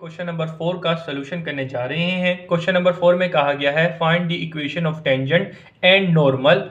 Question number 4 का solution करने जा रहे हैं। क्वेश्चन नंबर 4 में कहा गया है find the equation of tangent and normal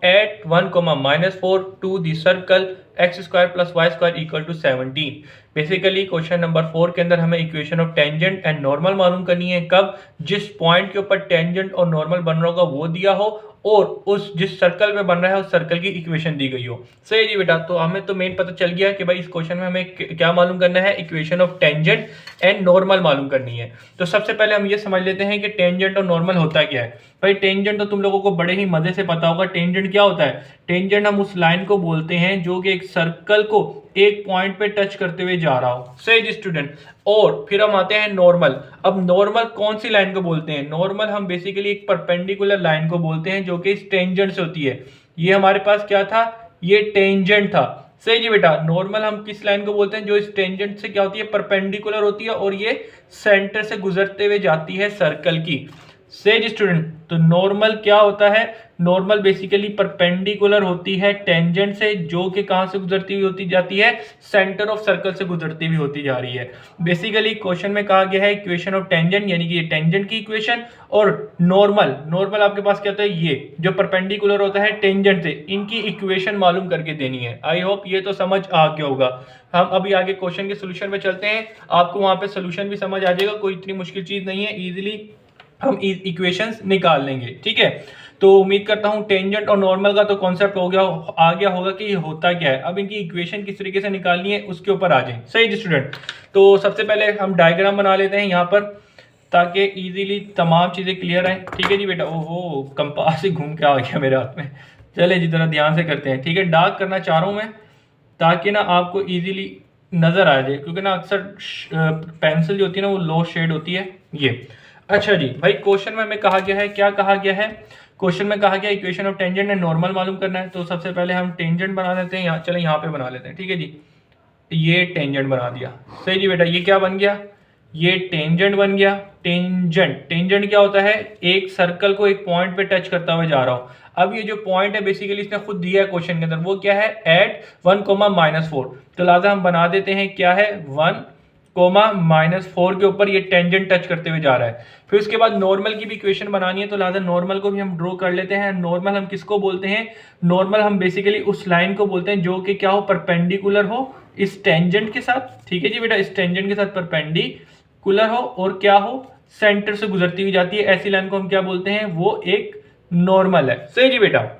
at 1, -4 to the circle x² + y² = 17। Basically question number 4 के अंदर हमें equation of tangent and normal मालूम करनी है। कब? जिस पॉइंट के ऊपर टेंजेंट और नॉर्मल बन रहा होगा वो दिया हो और उस जिस सर्कल में बन रहा है उस सर्कल की इक्वेशन दी गई हो। सही जी बेटा, तो हमें तो मेन पता चल गया कि भाई इस क्वेश्चन में हमें क्या मालूम करना है, equation of tangent and normal मालूम करनी है। तो सबसे पहले हम ये समझ लेते हैं कि टेंजेंट और नॉर्मल होता क्या है। भाई टेंजेंट तो तुम लोगों को बड़े ही मजे से पता होगा। टेंजेंट क्या होता है? टेंजेंट हम उस लाइन को बोलते हैं जो कि एक सर्कल को एक पॉइंट पे टच करते हुए जा रहा हो। सही जी स्टूडेंट। और फिर हम आते हैं नॉर्मल। अब नॉर्मल कौन सी लाइन को बोलते हैं? नॉर्मल हम बेसिकली एक परपेंडिकुलर लाइन को बोलते हैं जो कि इस टेंजेंट से होती है। ये हमारे पास क्या था? ये टेंजेंट था। सही जी बेटा। नॉर्मल हम किस लाइन को बोलते हैं जो इस टेंजेंट से क्या होती है? परपेंडिकुलर होती है और ये सेंटर से गुजरते हुए जाती है सर्कल की। सही स्टूडेंट। तो नॉर्मल क्या होता है? नॉर्मल बेसिकली परपेंडिकुलर होती है टेंजेंट से, जो कि कहां से गुजरती हुई होती जाती है? सेंटर ऑफ सर्कल से गुजरती हुई होती जा रही है। बेसिकली क्वेश्चन में कहा गया है इक्वेशन ऑफ टेंजेंट, यानी कि ये टेंजेंट की इक्वेशन, और नॉर्मल नॉर्मल आपके पास क्या होता है? ये जो परपेंडिकुलर होता है टेंजेंट से, इनकी इक्वेशन मालूम करके देनी है। आई होप ये तो समझ आ गया होगा। हम अभी आगे क्वेश्चन के सोल्यूशन पे चलते हैं। आपको वहां पे सोल्यूशन भी समझ आ जाएगा, कोई इतनी मुश्किल चीज नहीं है, इजीली हम इक्वेशंस निकाल लेंगे। ठीक है, तो उम्मीद करता हूं टेंजेंट और नॉर्मल का तो कॉन्सेप्ट आ गया होगा कि ये होता क्या है। अब इनकी इक्वेशन किस तरीके से निकालनी है उसके ऊपर आ जाए। सही स्टूडेंट। तो सबसे पहले हम डायग्राम बना लेते हैं यहाँ पर, ताकि इजीली तमाम चीजें क्लियर आए। ठीक है जी बेटा। ओहो, कंपास ही घूम के आ गया मेरे हाथ में। चले जी, जरा ध्यान से करते हैं। ठीक है, डार्क करना चाह रहा हूं मैं ताकि ना आपको इजीली नजर आ जाए, क्योंकि ना अक्सर पेंसिल जो होती है ना वो लो शेड होती है ये। अच्छा जी भाई, क्वेश्चन में हमें कहा गया है, क्या कहा गया है? क्वेश्चन में कहा गया equation of tangent and normal मालूम करना है। तो सबसे पहले हम टेंजेंट बना लेते हैं। चले यहाँ पे बना लेते हैं। ठीक है जी, ये टेंजेंट बना दिया। सही जी बेटा। ये क्या बन गया? ये टेंजेंट बन गया। टेंजेंट टेंजेंट क्या होता है? एक सर्कल को एक पॉइंट पे टच करता हुआ जा रहा हो। अब ये जो पॉइंट है बेसिकली इसने खुद दिया है क्वेश्चन के अंदर, वो क्या है? एट 1, -4। तो लिहाजा हम बना देते हैं क्या है? 1, -4 के ऊपर ये टेंजेंट टच करते हुए जा रहा है। फिर उसके बाद नॉर्मल की भी इक्वेशन बनानी है, तो लिहाजा नॉर्मल को भी हम ड्रॉ कर लेते हैं। नॉर्मल हम किसको बोलते हैं? नॉर्मल हम बेसिकली उस लाइन को बोलते हैं जो कि क्या हो? परपेंडिकुलर हो इस टेंजेंट के साथ। ठीक है जी बेटा, इस टेंजेंट के साथ परपेंडिकुलर हो और क्या हो? सेंटर से गुजरती हुई जाती है। ऐसी लाइन को हम क्या बोलते हैं? वो एक नॉर्मल है। सही जी बेटा।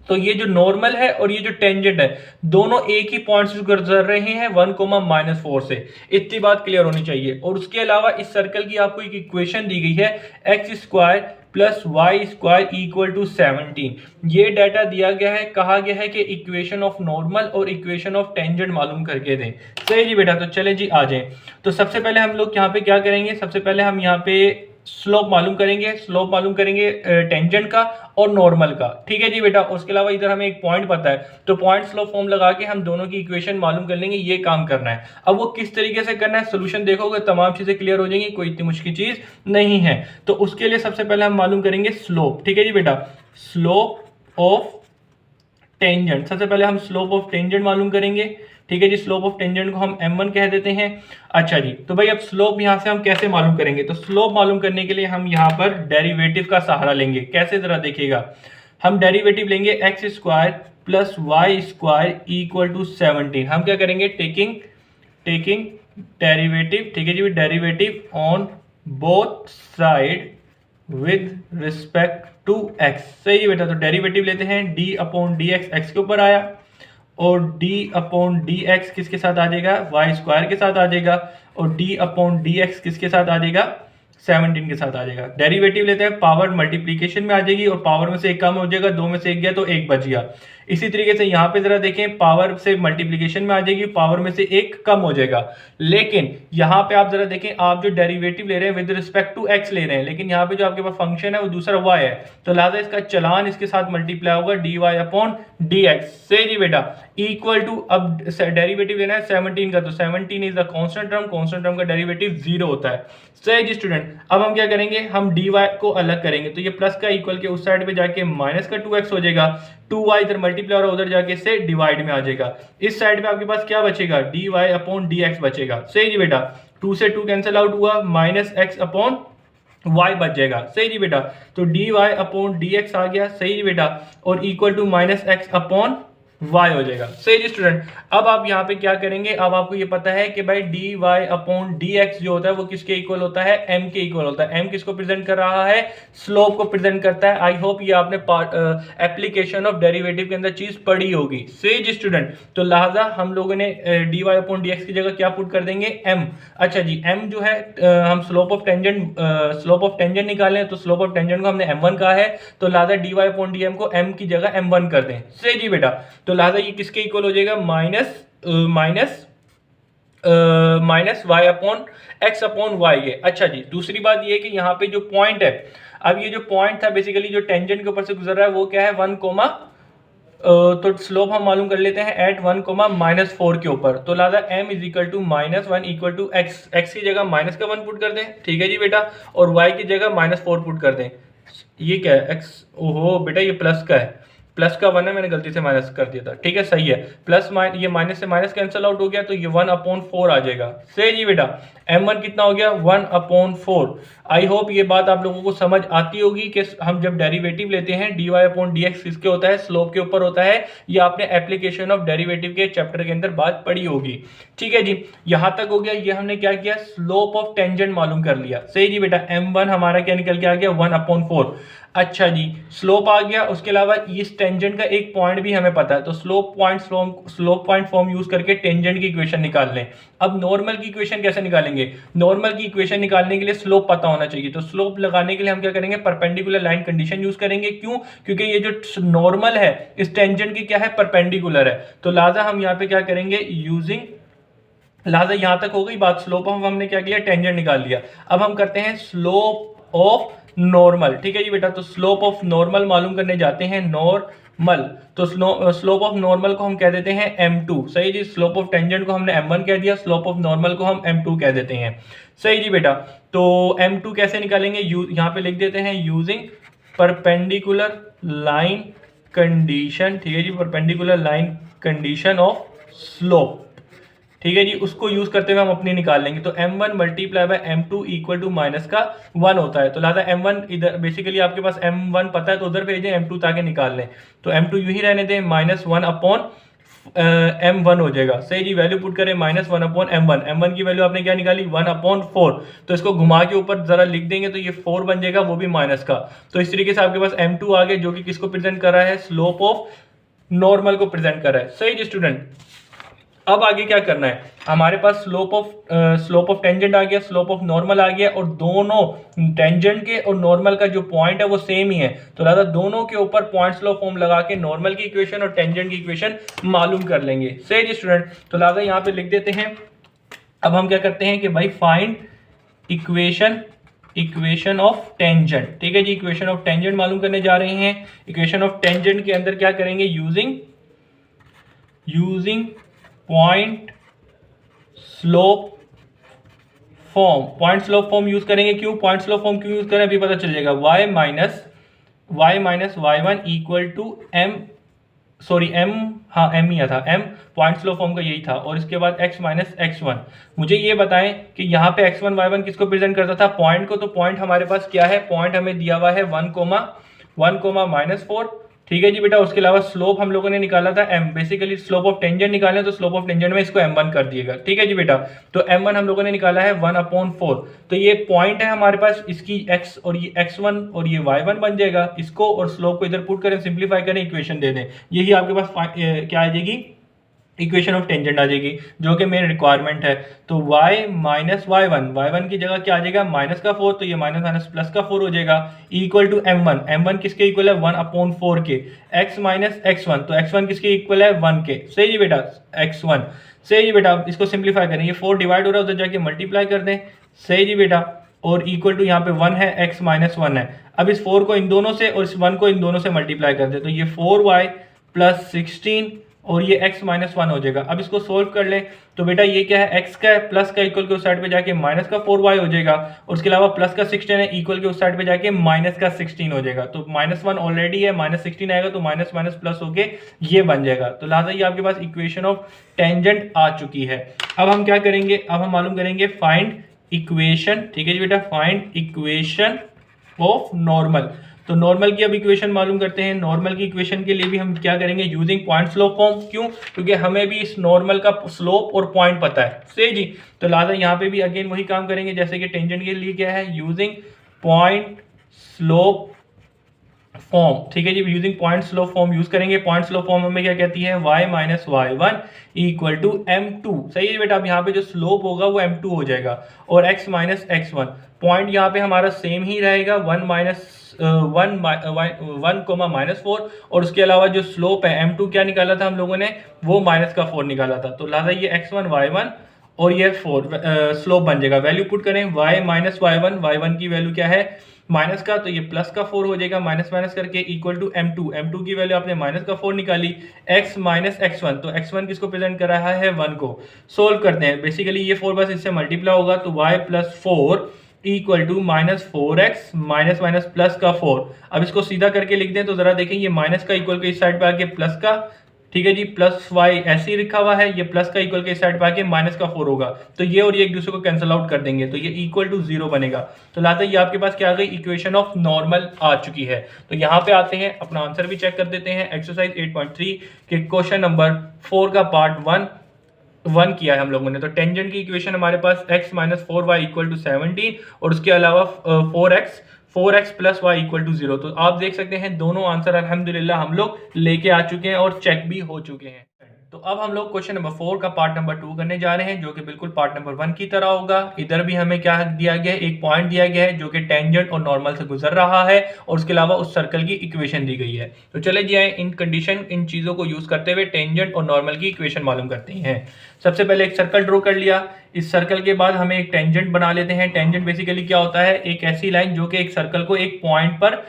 तो ये जो नॉर्मल है और ये जो टेंजेंट है, दोनों एक ही पॉइंट से गुजर रहे हैं 1, -4 से। इतनी बात क्लियर होनी चाहिए। और उसके अलावा इस सर्कल की आपको एक इक्वेशन दी गई है, x² + y² = 17। ये डाटा दिया गया है, कहा गया है कि इक्वेशन ऑफ नॉर्मल और इक्वेशन ऑफ टेंजेंट मालूम करके दें। सही जी बेटा। तो चले जी आ जाए। तो सबसे पहले हम लोग यहाँ पे क्या करेंगे? सबसे पहले हम यहाँ पे स्लोप मालूम करेंगे। स्लोप मालूम करेंगे टेंजेंट का और नॉर्मल का। ठीक है जी बेटा। उसके अलावा इधर हमें एक पॉइंट पता है, तो पॉइंट स्लोप फॉर्म लगा के हम दोनों की इक्वेशन मालूम कर लेंगे। ये काम करना है। अब वो किस तरीके से करना है, सोल्यूशन देखोगे तमाम चीजें क्लियर हो जाएंगी, कोई इतनी मुश्किल चीज नहीं है। तो उसके लिए सबसे पहले हम मालूम करेंगे स्लोप। ठीक है जी बेटा। स्लोप ऑफ टेंजेंट, सबसे पहले हम स्लोप ऑफ टेंजेंट मालूम करेंगे। ठीक है जी। स्लोप ऑफ टेंजेंट को हम m1 कह देते हैं। अच्छा जी, तो भाई अब स्लोप यहां से हम कैसे मालूम करेंगे? तो स्लोप मालूम करने के लिए हम यहां पर डेरिवेटिव का सहारा लेंगे। कैसे, जरा देखिएगा। हम डेरिवेटिव लेंगे x² + y² = 17। हम क्या करेंगे? Taking derivative. ठीक है जी, derivative on both side with respect to x। सही है बेटा। तो डेरिवेटिव लेते हैं, d/dx x के ऊपर आया और d/dx किसके साथ आ जाएगा? y² के साथ आ जाएगा। और d/dx किसके साथ आ जाएगा? 17 के साथ आ जाएगा। डेरिवेटिव लेते हैं, पावर मल्टीप्लीकेशन में आ जाएगी और पावर में से एक कम हो जाएगा, 2 में से एक गया तो एक बच गया। इसी तरीके से यहाँ पे जरा देखें, पावर से मल्टीप्लीकेशन में आ जाएगी, पावर में से एक कम हो जाएगा। लेकिन यहाँ पे आप जरा देखें, आप जो डेरिवेटिव ले रहे हैं विद रिस्पेक्ट टू x ले रहे हैं, लेकिन यहाँ पे जो आपके पास फंक्शन है वो दूसरा y है, तो लिहाजा इसका चलान इसके साथ मल्टीप्लाई होगा dy/dx से जी बेटा। इक्वल टू, अब डेरिवेटिव लेना है 17 का, तो 17 इज द कांस्टेंट टर्म का डेरिवेटिव 0 होता है। सही जी स्टूडेंट। अब हम क्या करेंगे? हम dy को अलग करेंगे, तो ये प्लस का इक्वल के उस साइड पे जाके माइनस का 2x हो जाएगा। 2y इधर मल्टीप्लाई और उधर जाके से डिवाइड में आ जाएगा। इस साइड पे आपके पास क्या बचेगा? dy/dx बचेगा। सही जी बेटा। 2 से 2 कैंसिल आउट हुआ, माइनस एक्स अपॉन y बच जाएगा। सही जी बेटा, तो dy अपॉन dx आ गया। सही जी बेटा, और equal to minus x upon y हो जाएगा। सही जी स्टूडेंट, अब आप यहाँ पे क्या करेंगे, अब आपको ये पता है कि भाई dy अपॉन dx जो होता है वो किसके इक्वल होता है, m के इक्वल होता है। m किसको प्रेजेंट कर रहा है, स्लोप को प्रेजेंट करता है। आई होप ये आपने एप्लीकेशन ऑफ डेरिवेटिव के अंदर चीज पढ़ी होगी। सही जी स्टूडेंट, तो लिहाजा हम लोगों ने dy अपॉन dx की जगह क्या पुट कर देंगे, m। अच्छा जी, m जो है हम स्लोप ऑफ टेंजेंट निकालें, तो स्लोप ऑफ टेंजेंट को हमने m1 कहा है, तो लिहाजा dy अपॉन dm को m की जगह m1 कर दें। सही जी बेटा, तो लिहाजा ये किसके इक्वल हो जाएगा, minus y upon x upon वाई है। अच्छा जी, दूसरी बात ये है कि यहाँ पे जो पॉइंट है, अब ये जो पॉइंट था बेसिकली जो टेंजेंट के ऊपर से गुजर रहा है वो क्या है, 1 कोमा, तो स्लोप हम मालूम कर लेते हैं एट 1 कोमा माइनस 4 के ऊपर। तो लिहाजा m is equal to minus 1 equal to x, x की जगह माइनस का 1 पुट कर दें, ठीक है जी बेटा, और y की जगह माइनस 4 पुट कर दें। ये क्या है, x, ओहो बेटा ये प्लस का है, प्लस का 1 है, मैंने गलती से माइनस कर दिया था, ठीक है सही है। प्लस ये माइनस से माइनस कैंसिल आउट हो गया, तो ये 1 अपॉन 4 आ जाएगा। सही जी बेटा, m1 कितना हो गया, 1 अपॉन 4। आई होप ये बात आप लोगों को समझ आती होगी कि हम जब डेरिवेटिव लेते हैं dy अपॉन dx किसके होता है, स्लोप के ऊपर होता है। ये आपने एप्लीकेशन ऑफ डेरिवेटिव के चैप्टर के अंदर बात पढ़ी होगी। ठीक है जी, यहां तक हो गया। ये हमने क्या किया, स्लोप ऑफ टेंजेंट मालूम कर लिया। सही जी बेटा, m1 हमारा क्या निकल के आ गया, 1 अपॉन 4। अच्छा जी, स्लोप आ गया, उसके अलावा इस टेंजेंट का एक पॉइंट भी हमें पता है, तो स्लोप पॉइंट फॉर्म यूज करके टेंजेंट की इक्वेशन निकाल लें। अब नॉर्मल की इक्वेशन कैसे निकालेंगे, नॉर्मल की इक्वेशन निकालने के लिए स्लोप पता होना चाहिए। तो स्लोप लगाने के लिए हम क्या करेंगे, परपेंडिकुलर लाइन कंडीशन यूज करेंगे। क्यों, क्योंकि ये जो नॉर्मल है इस टेंजेंट की क्या है, परपेंडिकुलर है। तो लिहाजा हम यहाँ पे क्या करेंगे, यूजिंग, लिहाजा यहां तक हो गई बात, स्लोप हमने क्या किया, टेंजेंट निकाल लिया। अब हम करते हैं स्लोप ऑफ नॉर्मल। ठीक है जी बेटा, तो स्लोप ऑफ नॉर्मल मालूम करने जाते हैं, नॉर्मल। तो स्लोप ऑफ नॉर्मल को हम कह देते हैं m2। सही जी, स्लोप ऑफ टेंजेंट को हमने m1 कह दिया, स्लोप ऑफ नॉर्मल को हम m2 कह देते हैं। सही जी बेटा, तो m2 कैसे निकालेंगे, यहाँ पे लिख देते हैं यूजिंग परपेंडिकुलर लाइन कंडीशन। ठीक है जी, perpendicular line condition of slope. ठीक है जी, उसको यूज करते हुए हम अपनी निकाल लेंगे। तो m1 multiply by m2 equal to minus का 1 होता है। तो लिहाजा m1 इधर, बेसिकली आपके पास m1 पता है तो उधर भेजें, m2 ताकि निकाल लें। तो m2 यूं ही रहने दें, माइनस 1 अपॉन m1 हो जाएगा। सही जी, वैल्यू पुट करें माइनस 1 अपॉन m1। m1 की वैल्यू आपने क्या निकाली, 1 अपॉन 4। तो इसको घुमा के ऊपर जरा लिख देंगे तो ये 4 बन जाएगा, वो भी माइनस का। तो इस तरीके से आपके पास m2 आ गया, जो कि किसको प्रेजेंट कर रहा है, स्लोप ऑफ नॉर्मल को प्रेजेंट कर रहा है। सही जी स्टूडेंट, अब आगे क्या करना है, हमारे पास स्लोप ऑफ टेंजेंट आ गया, स्लोप ऑफ नॉर्मल आ गया, और दोनों टेंजेंट के और नॉर्मल का जो पॉइंट है वो सेम ही है। तो लिहाजा दोनों के ऊपर पॉइंट स्लोप फॉर्म लगा के नॉर्मल की इक्वेशन और टेंजेंट की इक्वेशन मालूम कर लेंगे। सही जी स्टूडेंट, तो लिहाजा यहाँ पे लिख देते हैं। अब हम क्या करते हैं कि भाई फाइंड इक्वेशन ऑफ टेंजेंट। ठीक है जी, इक्वेशन ऑफ टेंजेंट मालूम करने जा रहे हैं। इक्वेशन ऑफ टेंजेंट के अंदर क्या करेंगे, using point slope form use करेंगे। क्यों पॉइंट स्लोप फॉर्म क्यों यूज करें, अभी पता चल जाएगा। y minus y1 equal to m ही था, m पॉइंट स्लोप फॉर्म का यही था, और इसके बाद x माइनस x1। मुझे ये बताएं कि यहाँ पे x1 y1 किसको प्रेजेंट करता था, पॉइंट को। तो पॉइंट हमारे पास क्या है, पॉइंट हमें दिया हुआ है 1 कोमा माइनस 4। ठीक है जी बेटा, उसके अलावा स्लोप हम लोगों ने निकाला था m, basically slope of tangent निकाले, तो स्लोप ऑफ टेंजेंट में इसको m1 कर दिएगा। ठीक है जी बेटा, तो m1 हम लोगों ने निकाला है 1 अपॉन 4। तो ये पॉइंट है हमारे पास, इसकी x और ये x1 और ये y1 बन जाएगा। इसको और स्लोप को इधर पुट करें, सिंप्लीफाई करें, इक्वेशन दे दें, यही आपके पास क्या आ जाएगी, इक्वेशन ऑफ टेंजेंट आ जाएगी, जो कि मेन रिक्वायरमेंट है। तो y माइनस y1 की जगह क्या आ जाएगा, माइनस का 4, तो ये माइनस माइनस प्लस का 4 हो जाएगा, इक्वल टू m1 किसके इक्वल है, 1 अपॉन 4 के। x माइनस x1, तो x1 किसके इक्वल है, 1 के। सही जी बेटा, x1। सही जी बेटा, इसको सिंप्लीफाई करें, ये 4 डिवाइड हो रहा है, उधर जाके मल्टीप्लाई कर दें। सही जी बेटा, और इक्वल टू यहाँ पे 1 है, x माइनस 1 है। अब इस 4 को इन दोनों से और इस 1 को इन दोनों से मल्टीप्लाई कर दे, तो ये 4y प्लस 16 और ये x माइनस 1 हो जाएगा। अब इसको सोल्व कर लें तो बेटा ये क्या है, x का प्लस का इक्वल के उस साइड पे जाके माइनस का 4y हो जाएगा, और उसके अलावा प्लस का 16 है इक्वल के उस साइड पे जाके माइनस का 16 हो जाएगा। तो -1 ऑलरेडी है, -16 आएगा तो माइनस माइनस प्लस होके ये बन जाएगा। तो लिहाजा ये आपके पास इक्वेशन ऑफ टेंजेंट आ चुकी है। अब हम क्या करेंगे, अब हम मालूम करेंगे फाइंड इक्वेशन। ठीक है जी बेटा, फाइंड इक्वेशन ऑफ नॉर्मल। तो नॉर्मल की अब इक्वेशन मालूम करते हैं। नॉर्मल की इक्वेशन के लिए भी हम क्या करेंगे, यूजिंग पॉइंट स्लोप फॉर्म। क्यों? क्योंकि हमें भी इस नॉर्मल का स्लोप और पॉइंट पता है, सही जी। तो लिहाजा यहाँ पे भी अगेन वही काम करेंगे जैसे कि टेंजेंट के लिए क्या है, यूजिंग पॉइंट स्लोप फॉर्म। ठीक है जी, using point slope form use करेंगे। पॉइंट स्लोप फॉर्म हमें क्या कहती है, y minus y1 equal to m2। सही है बेटा, अब यहाँ पे जो स्लोप होगा वो m2 हो जाएगा, और x माइनस x1। पॉइंट यहाँ पे हमारा सेम ही रहेगा, 1,-4, और उसके अलावा जो स्लोप है m2 क्या निकाला था हम लोगों ने, वो -4 निकाला था। तो लिहाजा ये x1 y1 और ये 4 स्लोप बन जाएगा। वैल्यू पुट करें, y माइनस y1 की वैल्यू क्या है माइनस का, तो ये प्लस का 4 हो जाएगा, माइनस माइनस करके इक्वल टू m2 की वैल्यू आपने माइनस का 4 निकाली, x माइनस x1, तो x1 किसको प्रेजेंट कर रहा है, 1 को। सोल्व करते हैं, बेसिकली ये 4 बस इससे मल्टीप्लाई होगा, तो y plus 4 equal to -4x minus minus plus का 4। अब इसको सीधा करके लिख दें तो जरा देखें, ये माइनस का इक्वल के इस साइड पे आके प्लस का, ठीक है जी, प्लस वाई ऐसे ही लिखा हुआ है, ये प्लस का इक्वल के इस साइड पे आके माइनस का 4 होगा, तो ये और ये एक दूसरे को कैंसिल आउट कर देंगे, तो ये इक्वल टू 0 बनेगा। तो लाते ये आपके पास क्या आ गई, इक्वेशन ऑफ नॉर्मल आ चुकी है। तो यहाँ पे आते हैं, अपना आंसर भी चेक कर देते हैं। एक्सरसाइज 8.3 के क्वेश्चन नंबर 4 का पार्ट 1 किया है हम लोगों ने। तो टेंजेंट की इक्वेशन हमारे पास x minus 4y equal to 17, और उसके अलावा 4x plus Y equal to 0। तो आप देख सकते हैं दोनों आंसर अल्हम्दुलिल्लाह हम लोग लेके आ चुके हैं और चेक भी हो चुके हैं। तो अब हम लोग क्वेश्चन नंबर 4 का पार्ट नंबर 2 करने जा रहे हैं, जो कि बिल्कुल पार्ट नंबर 1 की तरह होगा। इधर भी हमें क्या दिया गया है, एक पॉइंट दिया गया है जो कि टेंजेंट और नॉर्मल से गुजर रहा है, और उसके अलावा उस सर्कल की इक्वेशन दी गई है। तो चले जी आए, इन कंडीशन, इन चीजों को यूज करते हुए टेंजेंट और नॉर्मल की इक्वेशन मालूम करते हैं। सबसे पहले एक सर्कल ड्रॉ कर लिया, इस सर्कल के बाद हमें एक टेंजेंट बना लेते हैं। टेंजेंट बेसिकली क्या होता है, एक ऐसी लाइन जो कि एक सर्कल को एक पॉइंट पर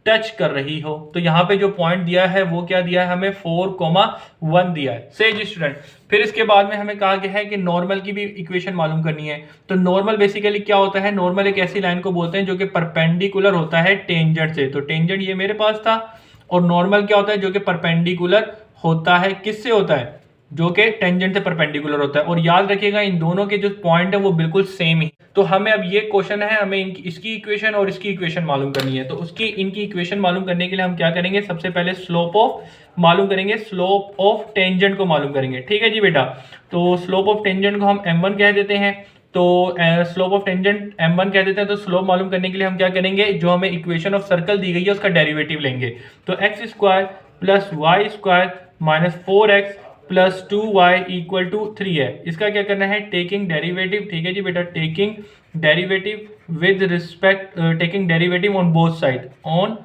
टच कर रही हो। तो यहाँ पे जो पॉइंट दिया है वो क्या दिया है, हमें 4,1 दिया है। सही जी स्टूडेंट। फिर इसके बाद में हमें कहा गया है कि नॉर्मल की भी इक्वेशन मालूम करनी है। तो नॉर्मल बेसिकली क्या होता है, नॉर्मल एक ऐसी लाइन को बोलते हैं जो कि परपेंडिकुलर होता है टेंजेंट से। तो टेंजेंट ये मेरे पास था, और नॉर्मल क्या होता है, जो कि परपेंडिकुलर होता है, किससे होता है, जो कि टेंजेंट से परपेंडिकुलर होता है। और याद रखिएगा इन दोनों के जो पॉइंट है वो बिल्कुल सेम ही। तो हमें अब ये क्वेश्चन है, हमें इसकी इक्वेशन और इसकी इक्वेशन मालूम करनी है। तो उसकी इनकी इक्वेशन मालूम करने के लिए हम क्या करेंगे, सबसे पहले स्लोप ऑफ मालूम करेंगे, स्लोप ऑफ टेंजेंट को मालूम करेंगे। ठीक है जी बेटा। तो स्लोप ऑफ टेंजेंट को हम m1 कह देते हैं। तो स्लोप ऑफ टेंजेंट m1 कह देते हैं। तो स्लोप मालूम करने के लिए हम क्या करेंगे, जो हमें इक्वेशन ऑफ सर्कल दी गई है उसका डेरिवेटिव लेंगे। तो x² plus y² minus 4x plus 2y equal to 3 है। इसका क्या करना है, टेकिंग डेरिवेटिव। ठीक है जी बेटा, taking derivative with respect, taking derivative on both side, on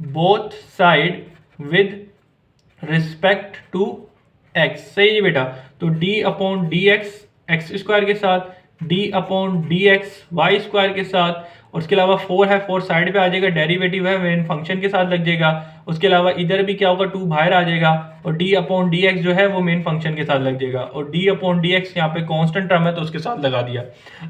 both side with respect to x। सही है बेटा। तो d upon D x x square के साथ, d upon D x y square के साथ, और उसके अलावा 4 है, 4 साइड पे आ जाएगा, डेरिवेटिव है मेन फंक्शन के साथ लग जाएगा। उसके अलावा इधर भी क्या होगा, 2 बाहर आ जाएगा, और d अपॉन डी एक्स जो है वो मेन फंक्शन के साथ लग जाएगा, और d अपॉन डी एक्स यहाँ पे कांस्टेंट टर्म है तो उसके साथ लगा दिया।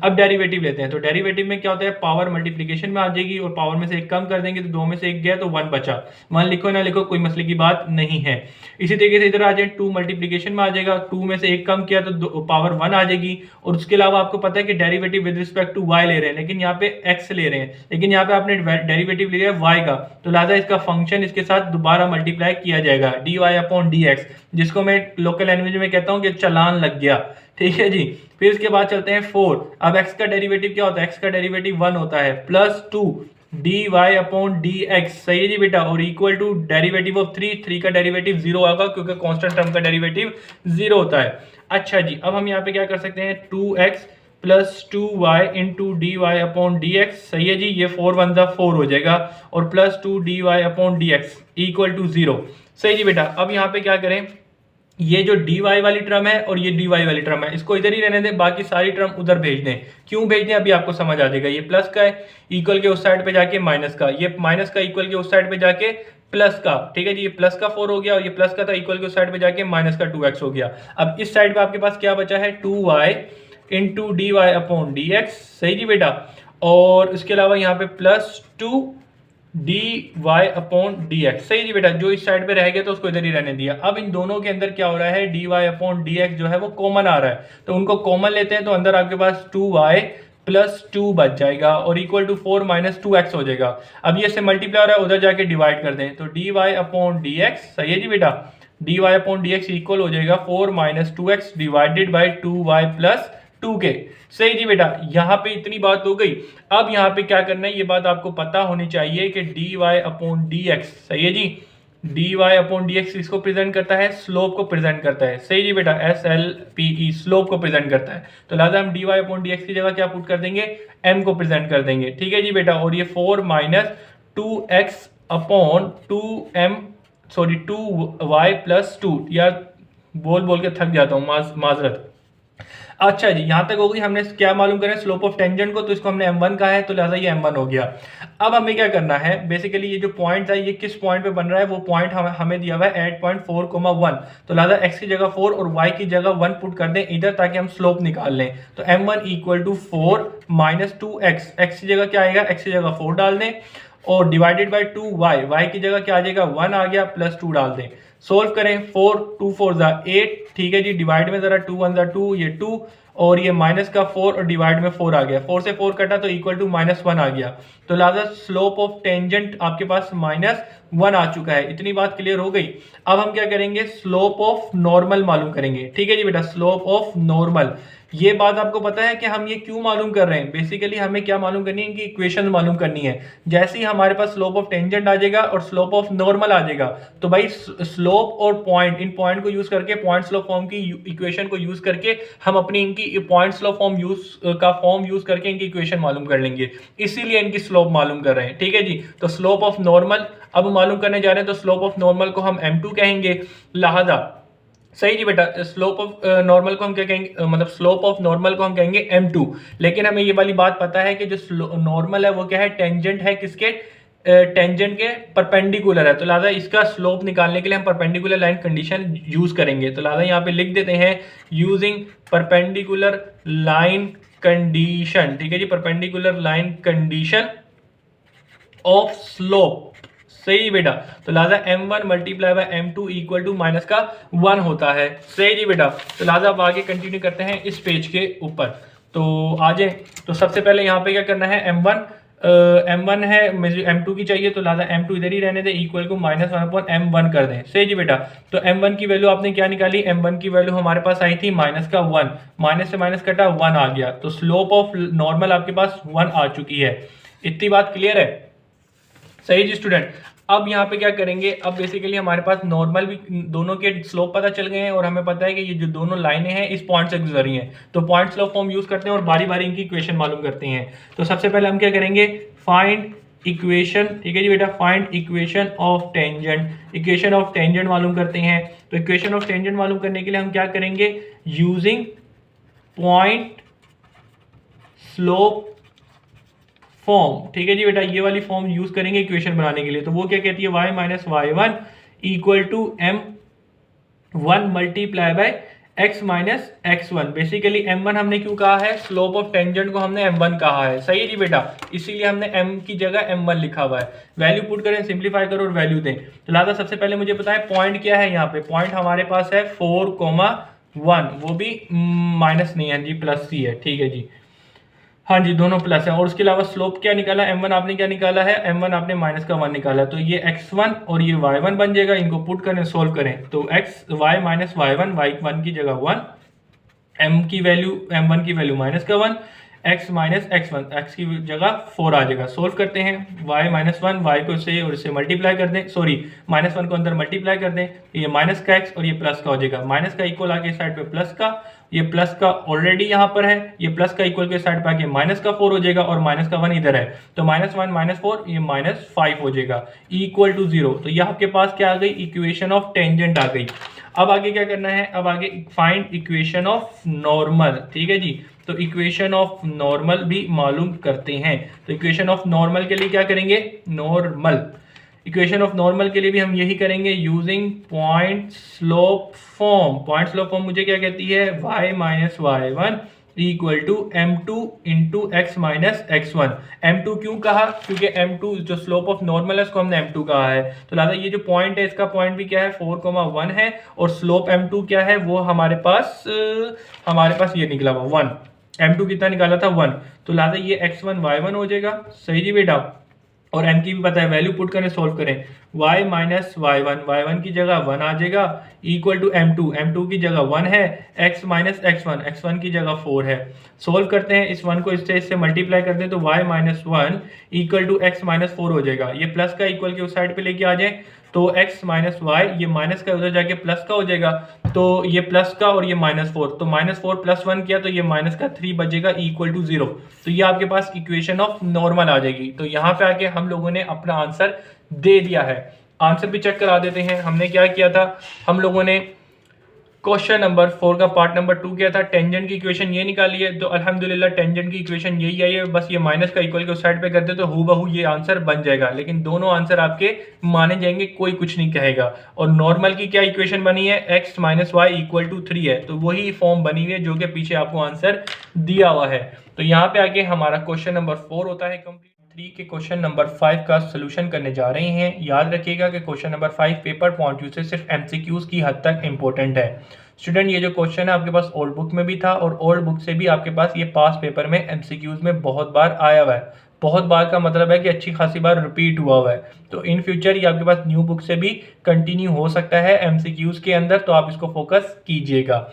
अब डेरिवेटिव लेते हैं। तो डेरिवेटिव में क्या होता है, पावर मल्टीप्लिकेशन में आ जाएगी, और पावर में से एक कम कर देंगे तो 2 में से 1 गया तो 1 बचा। 1 लिखो ना लिखो कोई मसले की बात नहीं है। इसी तरीके से इधर आ जाए, 2 मल्टीप्लिकेशन में आ जाएगा, 2 में से 1 कम किया तो पावर 1 आ जाएगी। और उसके अलावा आपको पता है कि derivative with respect to y ले रहे हैं, लेकिन यहाँ पे x ले रहे हैं, लेकिन यहाँ पे आपने डेरिवेटिव लिया है y का, तो लिहाजा इसका फंक्शन इसके साथ दोबारा मल्टीप्लाई किया जाएगा, dy अपॉन dx, जिसको मैं लोकल लैंग्वेज में कहता हूँ कि चालान लग गया। ठीक है जी। फिर इसके बाद चलते हैं 4। अब x का डेरिवेटिव क्या होता है, x का डेरिवेटिव 1 होता है, प्लस 2 dy अपॉन dx। सही है जी बेटा। और इक्वल टू डेरिवेटिव ऑफ 3 का डेरिवेटिव 0 होगा, क्योंकि कांस्टेंट टर्म का डेरिवेटिव 0 होता है। अच्छा जी, अब हम यहाँ पे क्या कर सकते हैं, 2x plus 2y into d Y upon D x. सही है जी, ये 4 1 4 हो जाएगा, और plus 2 d Y upon D x equal to 0। सही जी बेटा। अब यहाँ पे क्या करें, ये जो dy वाली टर्म है और ये dy वाली टर्म है, इसको इधर ही रहने दें, बाकी सारी टर्म उधर भेज दें। क्यों भेज दें अभी आपको समझ आ जाएगा। ये प्लस का है, इक्वल के उस साइड पे जाके माइनस का, ये माइनस का इक्वल के उस साइड पे जाके प्लस का, ठीक है जी, ये प्लस का 4 हो गया और ये प्लस का था, इक्वल के उस साइड पे जाके माइनस का 2x हो गया। अब इस साइड पे आपके पास क्या बचा है, 2y into d Y upon D x, सही जी बेटा। और इसके अलावा यहाँ पे plus 2 d Y upon D x, सही जी बेटा। जो इस साइड पे रह गया तो उसको इधर ही रहने दिया। अब इन दोनों के अंदर क्या हो रहा है, d Y upon D x जो है वो कॉमन आ रहा है, तो उनको कॉमन लेते हैं, तो अंदर आपके पास 2y प्लस 2 बच जाएगा और इक्वल टू 4 माइनस 2x हो जाएगा। अब ये से मल्टीप्लाई हो रहा है, उधर जाके डिवाइड कर दें, तो d Y upon D x, सही है जी बेटा, d Y upon D x equal हो जाएगा 4 minus 2x divided by 2y plus 2k, सही जी बेटा। यहाँ पे इतनी बात हो गई। अब यहाँ पे क्या करना है, ये बात आपको पता होनी चाहिए कि D Y upon D x, सही है जी, D Y upon D X इसको प्रेजेंट करता है, स्लोप को प्रेजेंट करता है, सही जी बेटा, SLPE स्लोप को प्रेजेंट करता है। तो लिहाजा हम d Y upon D x की जगह क्या पुट कर देंगे, m को प्रेजेंट कर देंगे, ठीक है जी बेटा। और ये 4 minus 2x upon 2y plus 2, यार बोल बोल के थक जाता हूँ, माजरत। अच्छा जी, यहाँ तक हो गई। हमने क्या मालूम करें, स्लोप ऑफ टेंजेंट को, तो इसको हमने m1 कहा है, तो लिहाजा ये m1 हो गया। अब हमें क्या करना है, बेसिकली ये जो पॉइंट था ये किस पॉइंट पे बन रहा है, वो पॉइंट हमें दिया हुआ है 8.4,1, तो लिहाजा x की जगह 4 और y की जगह 1 पुट कर दें इधर, ताकि हम स्लोप निकाल लें। तो m1 equal to 4 minus 2x, x की जगह क्या आएगा, x की जगह 4 डाल दें और डिवाइडेड बाई 2y, y की जगह क्या आ जाएगा 1 आ गया, प्लस 2 डाल दें। सोल्व करें, 4 2 4 ज़ा 8, ठीक है जी, डिवाइड में जरा 2 1 ज़ा 2, ये 2 और ये माइनस का 4 और डिवाइड में 4 आ गया, 4 से 4 कटा तो इक्वल टू -1 आ गया। तो लिहाजा स्लोप ऑफ टेंजेंट आपके पास -1 आ चुका है। इतनी बात क्लियर हो गई। अब हम क्या करेंगे, स्लोप ऑफ नॉर्मल मालूम करेंगे, ठीक है जी बेटा, स्लोप ऑफ नॉर्मल। ये बात आपको पता है कि हम ये क्यों मालूम कर रहे हैं, बेसिकली हमें क्या मालूम करनी है, इनकी इक्वेशन मालूम करनी है। जैसे ही हमारे पास स्लोप ऑफ टेंजेंट आ जाएगा और स्लोप ऑफ नॉर्मल आ जाएगा, तो भाई स्लोप और पॉइंट, इन पॉइंट को यूज करके, पॉइंट स्लोप फॉर्म की इक्वेशन को यूज करके हम अपनी इनकी पॉइंट स्लोप फॉर्म यूज करके इनकी इक्वेशन मालूम कर लेंगे, इसीलिए इनकी स्लोप मालूम कर रहे हैं, ठीक है जी। तो स्लोप ऑफ नॉर्मल अब मालूम करने जा रहे हैं, तो स्लोप ऑफ नॉर्मल को हम m2 कहेंगे, लिहाजा सही जी बेटा, स्लोप ऑफ नॉर्मल को हम क्या कहेंगे, मतलब स्लोप ऑफ नॉर्मल को हम कहेंगे m2। लेकिन हमें ये वाली बात पता है कि जो नॉर्मल है वो क्या है, टेंजेंट है किसके, टेंजेंट के परपेंडिकुलर है, तो लिहाजा इसका स्लोप निकालने के लिए हम परपेंडिकुलर लाइन कंडीशन यूज करेंगे। तो लिहाजा यहाँ पे लिख देते हैं यूजिंग परपेंडिकुलर लाइन कंडीशन, ठीक है जी, perpendicular line condition of slope, सही बेटा। तो लिहाजा m1 multiply by m2 equal to minus का 1 होता है, सही जी बेटा। तो लिहाजा अब आगे कंटिन्यू करते हैं इस पेज के ऊपर, तो आ जाए। तो सबसे पहले यहाँ पे क्या करना है, m1 है, मुझे m2 की चाहिए, तो लिहाजा m2 इधर ही रहने दें, इक्वल को -1/m1 कर दें, सही जी बेटा। तो m1 की वैल्यू आपने क्या निकाली, m1 की वैल्यू हमारे पास आई थी -1, माइनस से माइनस कटा 1 आ गया, तो स्लोप ऑफ नॉर्मल आपके पास 1 आ चुकी है। इतनी बात क्लियर है, सही जी स्टूडेंट। अब यहाँ पे क्या करेंगे, अब बेसिकली हमारे पास नॉर्मल भी दोनों के स्लोप पता चल गए हैं और हमें पता है कि ये जो दोनों लाइनें हैं इस पॉइंट से गुजर रही हैं, तो पॉइंट स्लोप फॉर्म यूज करते हैं और बारी बारी इनकी इक्वेशन मालूम करते हैं। तो सबसे पहले हम क्या करेंगे, फाइंड इक्वेशन, ठीक है जी बेटा, find equation of tangent, equation of tangent मालूम करते हैं। तो इक्वेशन ऑफ टेंजेंट मालूम करने के लिए हम क्या करेंगे, यूजिंग पॉइंट स्लोप फॉर्म, ठीक है जी बेटा, ये वाली फॉर्म यूज करेंगे इक्वेशन बनाने के लिए। तो वो क्या कहती है, y minus y1 equal to m1 multiply by x minus x1। Basically m1 हमने क्यों कहा है, स्लोप ऑफ टेंजेंट को हमने m1 कहा है, सही है जी बेटा, इसीलिए हमने m की जगह m1 लिखा हुआ है। वैल्यू पुट करें, सिंप्लीफाई करो और वैल्यू दें। तो लिहाजा सबसे पहले मुझे पता है पॉइंट क्या है, यहाँ पे पॉइंट हमारे पास है 4,1, वो भी माइनस नहीं है जी, प्लस सी है, ठीक है जी, हाँ जी दोनों प्लस है। और उसके अलावा स्लोप क्या निकाला, m1 आपने क्या निकाला है, m1 आपने -1 निकाला, तो ये x1 और ये y1 बन जाएगा। इनको पुट करें, सोल्व करें, तो y माइनस y1, y1 की जगह 1, m1 की value -1, x minus x1, x की जगह 4 आ जाएगा। सोल्व करते हैं, y -1, y को से और इससे मल्टीप्लाई कर दें, सॉरी -1 को अंदर मल्टीप्लाई कर दें, ये माइनस का x और ये प्लस का हो जाएगा, माइनस का इक्वल आके साइड पे प्लस का, ये प्लस का ऑलरेडी यहाँ पर है, ये प्लस का इक्वल के साइड पे आके माइनस का 4 हो जाएगा और माइनस का 1 इधर है, तो -1 -4 ये -5 हो जाएगा, इक्वल टू 0। तो ये आपके पास क्या आ गई, इक्वेशन ऑफ टेंजेंट आ गई। अब आगे क्या करना है, अब आगे फाइंड इक्वेशन ऑफ नॉर्मल, ठीक है जी। तो इक्वेशन ऑफ नॉर्मल भी मालूम करते हैं। तो इक्वेशन ऑफ नॉर्मल के लिए क्या करेंगे, नॉर्मल इक्वेशन ऑफ नॉर्मल के लिए भी हम यही करेंगे using point slope form. Point slope form मुझे क्या कहती है, y minus y one equal to m2 into x minus x1। m2 क्यों कहा, क्योंकि m2 जो स्लोप ऑफ नॉर्मल है उसको हमने m2 कहा है, तो लिहाजा ये जो पॉइंट है इसका पॉइंट भी क्या है 4,1 है, और स्लोप m2 क्या है वो हमारे पास ये निकला हुआ 1। m2 कितना निकाला था 1, तो लिहाजा ये x1 y1 हो जाएगा। सही जी बेटा, और m की भी पता है, वैल्यू पुट करें सोल्व करें, y माइनस y1 की जगह 1 आ जाएगा इक्वल टू m2 की जगह 1 है, x माइनस x1 की जगह 4 है। सोल्व करते हैं, इस 1 को इससे मल्टीप्लाई करते हैं तो y minus 1 equal to x minus 4 हो जाएगा। ये प्लस का इक्वल के उस साइड पे लेके आ जाए तो x माइनस वाई, ये माइनस का उधर जाके प्लस का हो जाएगा, तो ये प्लस का और ये -4, तो -4 प्लस 1 किया तो ये माइनस का 3 बचेगा इक्वल टू 0। तो ये आपके पास इक्वेशन ऑफ नॉर्मल आ जाएगी। तो यहाँ पे आके हम लोगों ने अपना आंसर दे दिया है। आंसर भी चेक करा देते हैं। हमने क्या किया था, हम लोगों ने क्वेश्चन नंबर 4 का पार्ट नंबर 2 किया था, टेंजेंट की इक्वेशन ये निकाली है, तो अल्हम्दुलिल्लाह टेंजेंट की इक्वेशन यही आई है, बस ये माइनस का इक्वल के उस साइड पे करते तो हूबहू ये आंसर बन जाएगा। लेकिन दोनों आंसर आपके माने जाएंगे, कोई कुछ नहीं कहेगा। और नॉर्मल की क्या इक्वेशन बनी है, x minus y equal to 3 है, तो वही फॉर्म बनी हुई है जो कि पीछे आपको आंसर दिया हुआ है। तो यहाँ पे आके हमारा क्वेश्चन नंबर 4 होता है कंप्लीट। 3 के क्वेश्चन नंबर 5 का सोल्यूशन करने जा रहे हैं। याद रखिएगा कि question number 5 paper point view से सिर्फ एमसीक्यूज की हद तक इंपॉर्टेंट है। स्टूडेंट, ये जो क्वेश्चन है आपके पास ओल्ड बुक में भी था, और ओल्ड बुक से भी आपके पास ये पास पेपर में एमसीक्यूज में बहुत बार आया हुआ है। बहुत बार का मतलब है कि अच्छी खासी बार रिपीट हुआ है। तो इन फ्यूचर ये आपके पास न्यू बुक से भी कंटिन्यू हो सकता है एमसीक्यूज के अंदर, तो आप इसको फोकस कीजिएगा।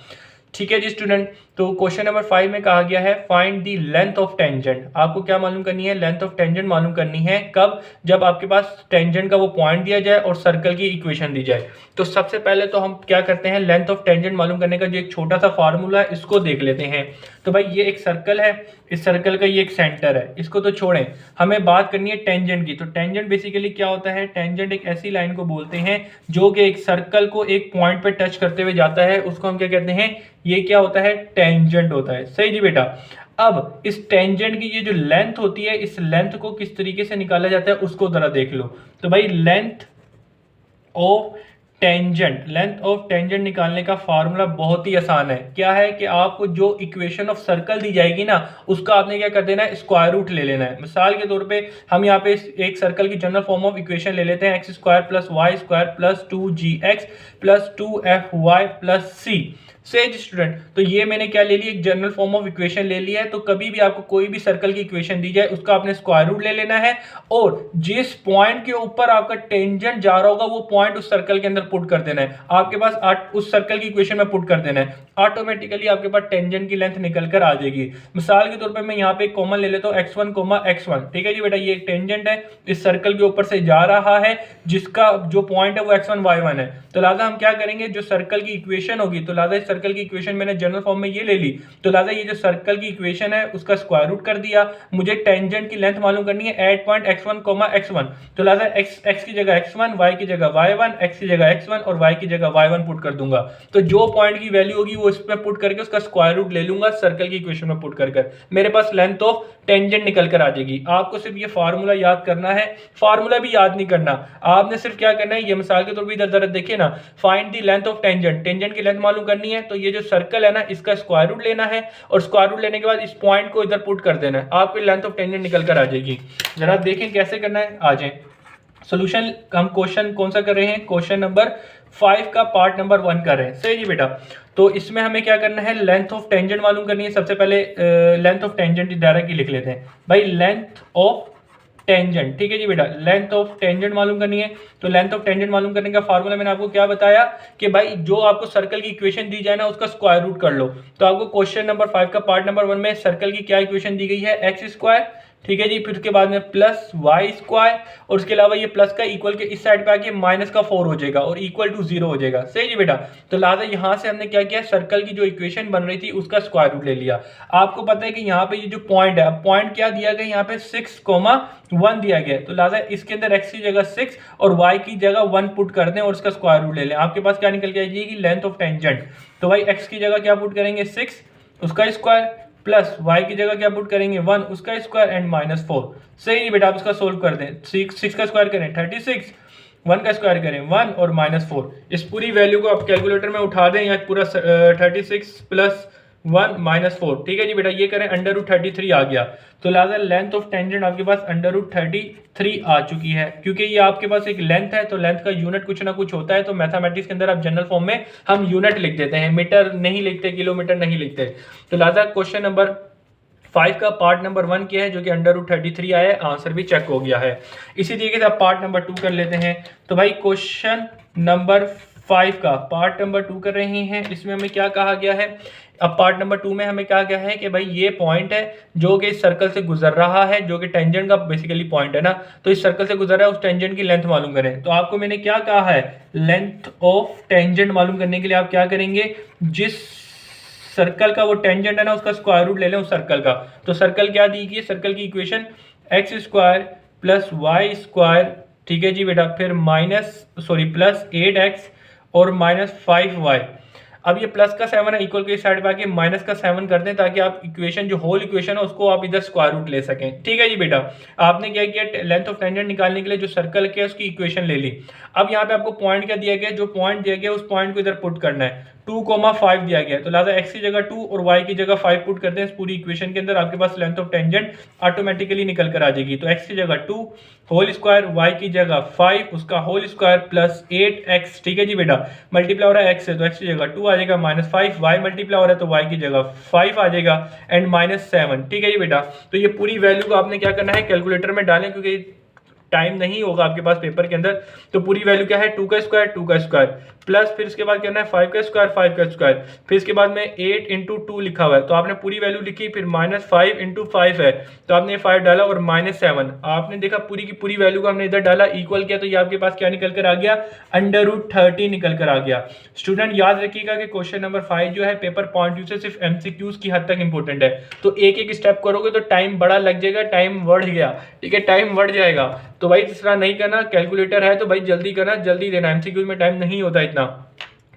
ठीक है जी स्टूडेंट, तो क्वेश्चन नंबर 5 में कहा गया है find the length of tangent. आपको क्या मालूम करनी है, लेंथ ऑफ टेंजेंट मालूम करनी है कब, जब आपके पास टेंजेंट का वो पॉइंट दिया जाए और सर्कल की इक्वेशन दी जाए। तो सबसे पहले तो हम क्या करते हैं, लेंथ ऑफ टेंजेंट मालूम करने का जो एक छोटा सा फार्मूला है इसको देख लेते हैं। तो भाई ये एक सर्कल है, इस सर्कल का ये एक सेंटर है, इसको तो छोड़ें, हमें बात करनी है टेंजेंट की। तो टेंजेंट बेसिकली क्या होता है, टेंजेंट एक ऐसी लाइन को बोलते हैं जो कि एक सर्कल को एक पॉइंट पे टच करते हुए जाता है, उसको हम क्या कहते हैं, ये क्या होता है, टेंजेंट होता है। सही जी बेटा। अब इस टेंजेंट की ये जो लेंथ होती है, इस लेंथ को किस तरीके से निकाला जाता है उसको जरा देख लो। तो भाई लेंथ ऑफ टेंजेंट निकालने का फार्मूला बहुत ही आसान है। क्या है कि आपको जो इक्वेशन ऑफ सर्कल दी जाएगी ना, उसका आपने क्या कर देना है, स्क्वायर रूट ले लेना है। मिसाल के तौर पे हम यहाँ पे एक सर्कल की जनरल फॉर्म ऑफ इक्वेशन ले लेते हैं, x square plus y square plus 2gx plus 2fy plus c। Says student, तो ये मैंने क्या ले ली, एक जनरल फॉर्म ऑफ इक्वेशन ले लिया है। तो कभी भी आपको कोई भी सर्कल की इक्वेशन दी जाए उसका आपने स्क्वायर रूट ले लेना है, और जिस पॉइंट के ऊपर आपका टेंजेंट जा रहा होगा वो पॉइंट उस सर्कल के अंदर पुट कर देना है। आपके पास उस सर्कल की इक्वेशन में पुट कर देना है, ऑटोमेटिकली आपके पास टेंजेंट की लेंथ निकल कर आ जाएगी। मिसाल के तौर पर मैं यहाँ पे कॉमन ले लेता हूँ x1, x1। ठीक है जी बेटा, ये एक टेंजेंट है, इस सर्कल के ऊपर से जा रहा है, जिसका जो पॉइंट है वो x1 y1 है। तो लिहाजा हम क्या करेंगे, जो सर्कल की इक्वेशन होगी, तो लिहाजा इस सर्कल की इक्वेशन मैंने जनरल फॉर्म में ये ले ली, तो लिहाजा ये जो सर्कल की इक्वेशन है उसका स्क्वायर रूट कर दिया। मुझे टेंजेंट की लेंथ मालूम करनी है एट पॉइंट x1, x1। तो लिहाजा x की जगह x1, y की जगह y1, x की जगह x1 और y की जगह y1 पुट कर दूंगा। तो जो पॉइंट की वैल्यू होगी वो इसमें पुट करके उसका स्क्वायर रूट ले लूंगा, सर्कल की इक्वेशन में पुट कर मेरे पास लेंथ ऑफ टेंजेंट निकल कर आ जाएगी। आपको सिर्फ ये फार्मूला याद करना है, फार्मूला भी याद नहीं करना, आपने सिर्फ क्या करना है, ये मिसाल के तौर पर इधर जरा देखिए ना, find the length of tangent, tangent की लेंथ मालूम करनी है। तो ये जो सर्कल है ना, इसका स्क्वायर रूट लेना है, और स्क्वायर रूट लेने के बाद इस पॉइंट को इधर पुट कर देना है, आपकी लेंथ ऑफ टेंजेंट निकल कर आ जाएगी। जरा देखें कैसे करना है, आ जाए सोल्यूशन। हम क्वेश्चन कौन सा कर रहे हैं, क्वेश्चन नंबर 5 का पार्ट नंबर 1 कर रहे हैं। सही जी बेटा, तो इसमें हमें क्या करना है, लेंथ ऑफ टेंजेंट मालूम करनी है। सबसे पहले लेंथ ऑफ टेंजेंट डायरेक्ट लिख लेते हैं भाई, लेंथ ऑफ टेंजेंट। ठीक है जी बेटा, लेंथ ऑफ टेंजेंट मालूम करनी है। तो लेंथ ऑफ टेंजेंट मालूम करने का फार्मूला मैंने आपको क्या बताया कि भाई जो आपको सर्कल की इक्वेशन दी जाए ना उसका स्क्वायर रूट कर लो। तो आपको क्वेश्चन नंबर 5 का पार्ट नंबर 1 में सर्कल की क्या इक्वेशन दी गई है, एक्स स्क्वायर। ठीक है जी, फिर उसके बाद में प्लस वाई स्क्वायर, और उसके अलावा ये प्लस का इक्वल के इस साइड पे आके माइनस का 4 हो जाएगा और इक्वल टू 0 हो जाएगा। सही जी बेटा, तो लिहाजा यहाँ से हमने क्या किया, सर्कल की जो इक्वेशन बन रही थी उसका स्क्वायर रूट ले लिया। आपको पता है कि यहाँ पे ये जो पॉइंट है, पॉइंट क्या दिया गया, यहाँ पे 6,1 दिया गया, तो लिहाजा इसके अंदर x की जगह 6 और y की जगह 1 पुट कर दें और उसका स्क्वायर रूट ले लें। आपके पास क्या निकल के आ जाएगी, लेंथ ऑफ टेंजेंट। तो भाई x की जगह क्या पुट करेंगे, 6, उसका स्क्वायर प्लस वाई की जगह क्या पुट करेंगे 1 उसका स्क्वायर एंड -4। सही नहीं बेटा, आप इसका सोल्व कर दें। 6 का स्क्वायर करें 36, 1 का स्क्वायर करें 1 और -4। इस पूरी वैल्यू को आप कैलकुलेटर में उठा दें, या पूरा 36 प्लस 1 -4, ठीक है जी बेटा, ये करें √33 आ गया। तो लिहाजा लेंथ ऑफ टेंजेंट आपके पास √33 आ चुकी है। क्योंकि ये आपके पास एक लेंथ है तो लेंथ का यूनिट कुछ ना कुछ होता है, तो मैथमेटिक्स के अंदर आप जनरल फॉर्म में हम यूनिट लिख देते हैं, मीटर नहीं लिखते, किलोमीटर नहीं लिखते। तो लिहाजा क्वेश्चन नंबर 5 का पार्ट नंबर 1 क्या है, जो कि √33 आया है, आंसर भी चेक हो गया है। इसी तरीके से आप पार्ट नंबर 2 कर लेते हैं। तो भाई क्वेश्चन नंबर 5 का पार्ट नंबर 2 कर रहे हैं, इसमें हमें क्या कहा गया है। अब पार्ट नंबर 2 में हमें कहा गया है कि भाई ये पॉइंट है जो कि इस सर्कल से गुजर रहा है, जो कि टेंजेंट का बेसिकली पॉइंट है ना, तो इस सर्कल से गुजर रहा है, उस टेंजेंट की लेंथ मालूम करें। तो आपको मैंने क्या कहा है, लेंथ ऑफ टेंजेंट मालूम करने के लिए आप क्या करेंगे, जिस सर्कल का वो टेंजेंट है ना उसका स्क्वायर रूट ले लें उस सर्कल का। तो सर्कल क्या दी गई, सर्कल की इक्वेशन x² प्लस y², ठीक है जी बेटा, फिर प्लस 8x और -5y। अब ये प्लस का 7 है, इक्वल के साइड पे आके माइनस का 7 कर दें, ताकि आप इक्वेशन जो होल इक्वेशन है उसको आप इधर स्क्वायर रूट ले सकें। ठीक है जी बेटा, आपने क्या किया, लेंथ ऑफ टेंजेंट निकालने के लिए जो सर्कल के उसकी इक्वेशन ले ली। अब यहाँ पे आपको पॉइंट क्या दिया गया, जो पॉइंट दिया गया उस पॉइंट को इधर पुट करना है। 2,5 दिया गया है, तो लिहाजा x की जगह 2 और y की जगह 5 पुट करते हैं इस पूरी इक्वेशन के अंदर, आपके पास लेंथ ऑफ टेंजेंट ऑटोमेटिकली निकल कर आ जाएगी। तो x की जगह 2 होल स्क्वायर, y की जगह 5 उसका होल स्क्वायर प्लस 8x, ठीक है जी बेटा, मल्टीप्लाई हो रहा है x से, तो x की जगह 2 आ जाएगा, -5 y मल्टीप्लाई हो रहा है तो y की जगह 5 आ जाएगा एंड -7, ठीक है जी बेटा। तो ये पूरी वैल्यू को आपने क्या करना है, कैलकुलेटर में डालें, क्योंकि टाइम नहीं होगा आपके पास पेपर के अंदर। तो पूरी वैल्यू क्या है, 2 का स्क्वायर प्लस फिर इसके बाद करना है 5 का स्क्वायर, फिर इसके बाद में 8 × 2 लिखा हुआ है, तो आपने पूरी वैल्यू लिखी, फिर -5 × 5 है तो आपने 5 डाला और -7, आपने देखा पूरी की पूरी वैल्यू को हमने इधर डाला, इक्वल किया, तो ये आपके पास क्या निकल कर आ गया, √30 निकल कर आ गया। स्टूडेंट याद रखिएगा कि क्वेश्चन नंबर 5 जो है पेपर पॉइंट व्यू से सिर्फ MCQs की हद तक इंपॉर्टेंट है, तो एक एक स्टेप करोगे तो टाइम बड़ा लग जाएगा, टाइम बढ़ गया, ठीक है, टाइम बढ़ जाएगा। तो भाई इस तरह नहीं करना, कैलकुलेटर है तो भाई जल्दी करना, जल्दी देना, MCQ में टाइम नहीं होता इतना।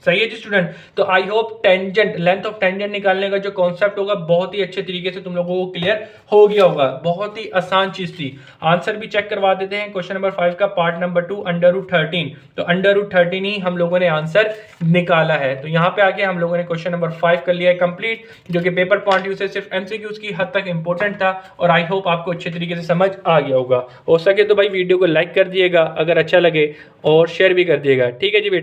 सही है जी स्टूडेंट। तो I hope tangent, length of tangent निकालने का जो कॉन्सेप्ट होगा बहुत ही अच्छे तरीके से तुम लोगों को क्लियर हो गया होगा। बहुत ही आसान चीज थी। आंसर भी चेक करवा देते हैं क्वेश्चन नंबर 5 का पार्ट नंबर 2 √13। तो √13 ही हम लोगों ने आंसर निकाला है। तो यहाँ पे आके हम लोगों ने क्वेश्चन नंबर 5 कर लिया है कंप्लीट, जो कि पेपर पॉइंट व्यू से सिर्फ MCQs की हद तक इंपॉर्टेंट था, और आई होप आपको अच्छे तरीके से समझ आ गया होगा। हो सके तो भाई वीडियो को लाइक कर दिएगा अगर अच्छा लगे, और शेयर भी कर दिएगा। ठीक है जी बेटा।